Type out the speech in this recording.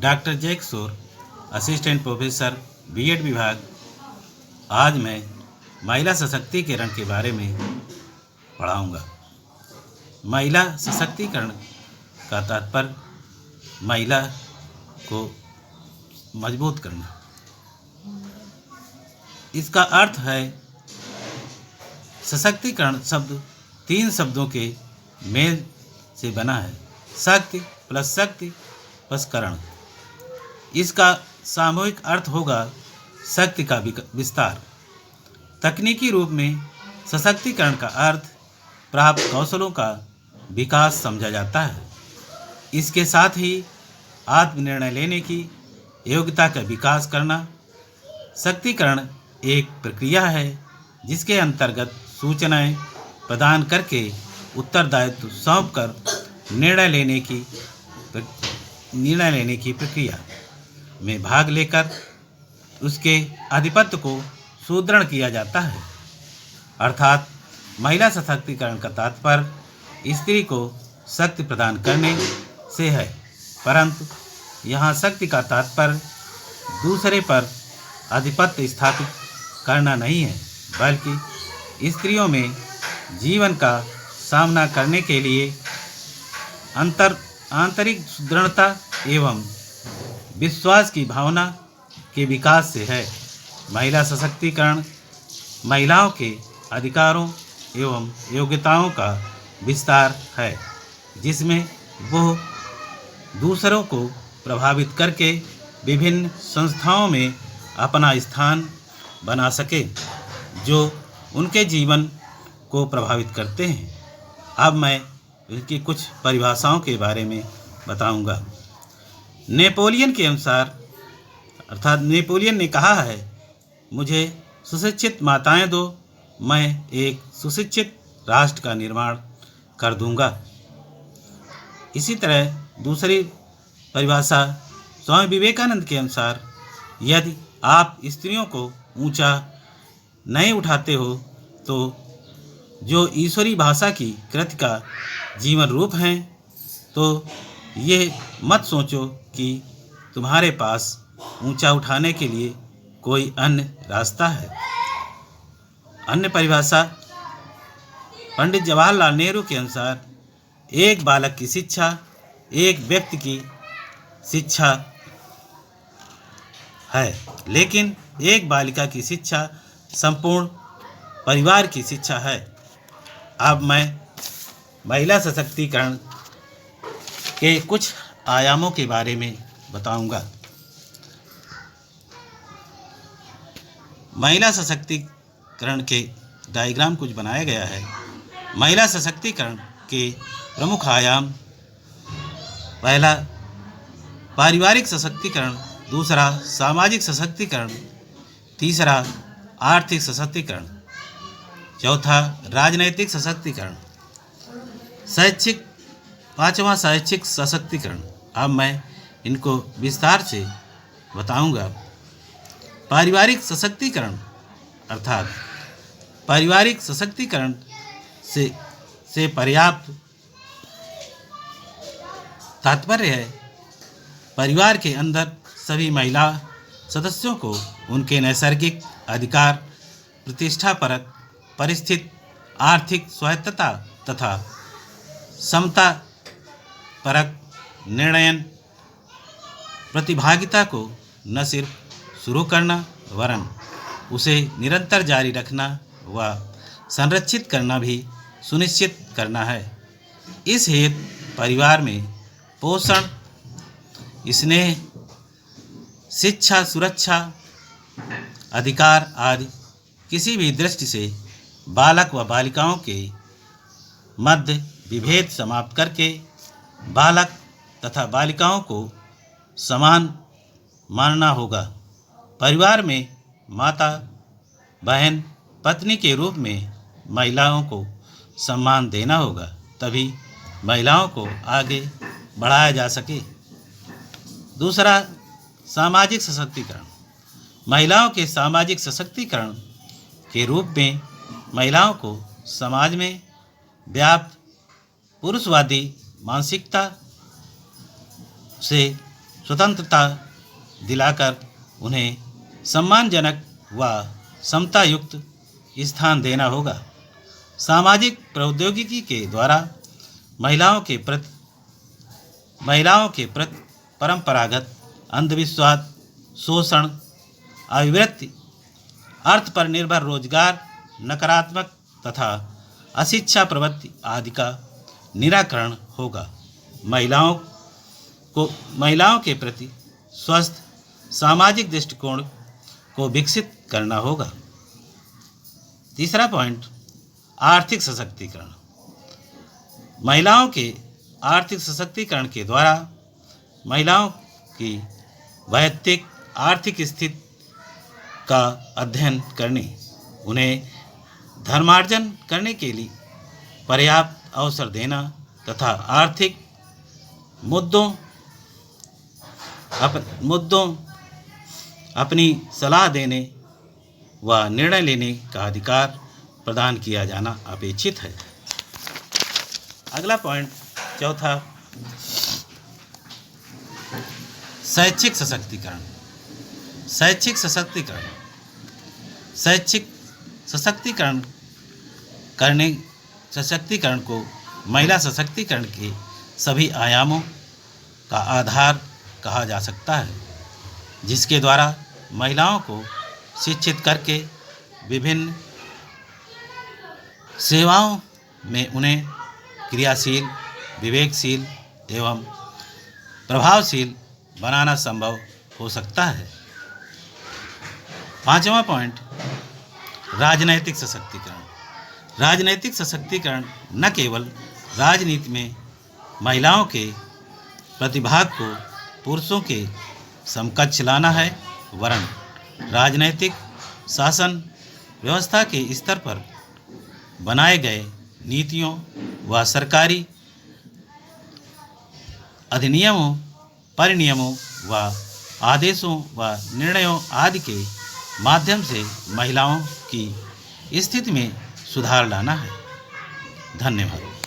Doctor जय किशोर, assistant professor BEd विभाग। आज मैं महिला सशक्तिकरण के बारे में पढ़ाऊँगा। महिला सशक्तिकरण का तात्पर्य महिला को मजबूत करना। इसका अर्थ है सशक्तिकरण शब्द 3 शब्दों के मेल से बना है, शक्ति प्लस करण। इसका सामूहिक अर्थ होगा शक्ति का विस्तार। तकनीकी रूप में सशक्तिकरण का अर्थ प्राप्त कौशलों का विकास समझा जाता है। इसके साथ ही आत्मनिर्णय लेने की योग्यता का विकास करना। शक्तिकरण एक प्रक्रिया है जिसके अंतर्गत सूचनाएं प्रदान करके उत्तरदायित्व सौंपकर निर्णय लेने की प्रक्रिया में भाग लेकर उसके आधिपत्य को सुदृढ़ किया जाता है। अर्थात महिला सशक्तिकरण का तात्पर्य स्त्री को शक्ति प्रदान करने से है, परंतु यहाँ शक्ति का तात्पर्य दूसरे पर आधिपत्य स्थापित करना नहीं है, बल्कि स्त्रियों में जीवन का सामना करने के लिए आंतरिक दृढ़ता एवं विश्वास की भावना के विकास से है। महिला सशक्तिकरण महिलाओं के अधिकारों एवं योग्यताओं का विस्तार है, जिसमें वो दूसरों को प्रभावित करके विभिन्न संस्थाओं में अपना स्थान बना सके जो उनके जीवन को प्रभावित करते हैं। अब मैं इनकी कुछ परिभाषाओं के बारे में बताऊंगा। नेपोलियन के अनुसार, अर्थात नेपोलियन ने कहा है, मुझे सुशिक्षित माताएं दो, मैं एक सुशिक्षित राष्ट्र का निर्माण कर दूंगा। इसी तरह दूसरी परिभाषा स्वामी विवेकानंद के अनुसार, यदि आप स्त्रियों को ऊंचा नहीं उठाते हो तो जो ईश्वरी भाषा की कृति का जीवन रूप हैं, तो ये मत सोचो कि तुम्हारे पास ऊंचा उठाने के लिए कोई अन्य रास्ता है। अन्य परिभाषा पंडित जवाहरलाल नेहरू के अनुसार, एक बालक की शिक्षा एक व्यक्ति की शिक्षा है, लेकिन एक बालिका की शिक्षा संपूर्ण परिवार की शिक्षा है। अब मैं महिला सशक्तिकरण के कुछ आयामों के बारे में बताऊंगा। महिला सशक्तिकरण के डायग्राम कुछ बनाया गया है। महिला सशक्तिकरण के प्रमुख आयाम: पहला पारिवारिक सशक्तिकरण, दूसरा सामाजिक सशक्तिकरण, तीसरा आर्थिक सशक्तिकरण, चौथा राजनैतिक सशक्तिकरण, पांचवा शैक्षिक सशक्तिकरण। अब मैं इनको विस्तार से बताऊंगा। पारिवारिक सशक्तिकरण अर्थात पारिवारिक सशक्तिकरण से पर्याप्त तात्पर्य है परिवार के अंदर सभी महिला सदस्यों को उनके नैसर्गिक अधिकार, प्रतिष्ठापरक परिस्थिति, आर्थिक स्वायत्तता तथा समता परक निर्णयन प्रतिभागिता को न सिर्फ शुरू करना वरन उसे निरंतर जारी रखना व संरक्षित करना भी सुनिश्चित करना है। इस हेतु परिवार में पोषण, स्नेह, शिक्षा, सुरक्षा, अधिकार आदि किसी भी दृष्टि से बालक व बालिकाओं के मध्य विभेद समाप्त करके बालक तथा बालिकाओं को समान मानना होगा। परिवार में माता, बहन, पत्नी के रूप में महिलाओं को सम्मान देना होगा, तभी महिलाओं को आगे बढ़ाया जा सके। दूसरा, सामाजिक सशक्तिकरण। महिलाओं के सामाजिक सशक्तिकरण के रूप में महिलाओं को समाज में व्याप्त पुरुषवादी मानसिकता से स्वतंत्रता दिलाकर उन्हें सम्मानजनक व समतायुक्त स्थान देना होगा। सामाजिक प्रौद्योगिकी के द्वारा महिलाओं के प्रति परंपरागत अंधविश्वास, शोषण, अभिवृत्ति, अर्थ पर निर्भर रोजगार, नकारात्मक तथा अशिक्षा प्रवृत्ति आदि का निराकरण होगा। महिलाओं के प्रति स्वस्थ सामाजिक दृष्टिकोण को विकसित करना होगा। तीसरा पॉइंट, आर्थिक सशक्तिकरण। महिलाओं के आर्थिक सशक्तिकरण के द्वारा महिलाओं की वैयक्तिक आर्थिक स्थिति का अध्ययन करने, उन्हें धर्मार्जन करने के लिए पर्याप्त अवसर देना तथा आर्थिक मुद्दों अपनी सलाह देने व निर्णय लेने का अधिकार प्रदान किया जाना अपेक्षित है। अगला पॉइंट, चौथा, शैक्षिक सशक्तिकरण। शैक्षिक सशक्तिकरण को महिला सशक्तिकरण के सभी आयामों का आधार कहा जा सकता है, जिसके द्वारा महिलाओं को शिक्षित करके विभिन्न सेवाओं में उन्हें क्रियाशील, विवेकशील एवं प्रभावशील बनाना संभव हो सकता है। पांचवा पॉइंट, राजनैतिक सशक्तिकरण। राजनैतिक सशक्तिकरण न केवल राजनीति में महिलाओं के प्रतिभाग को पुरुषों के समकक्ष लाना है, वरन राजनैतिक शासन व्यवस्था के स्तर पर बनाए गए नीतियों व सरकारी अधिनियमों, परिनियमों व आदेशों व निर्णयों आदि के माध्यम से महिलाओं की स्थिति में सुधार लाना है। धन्यवाद।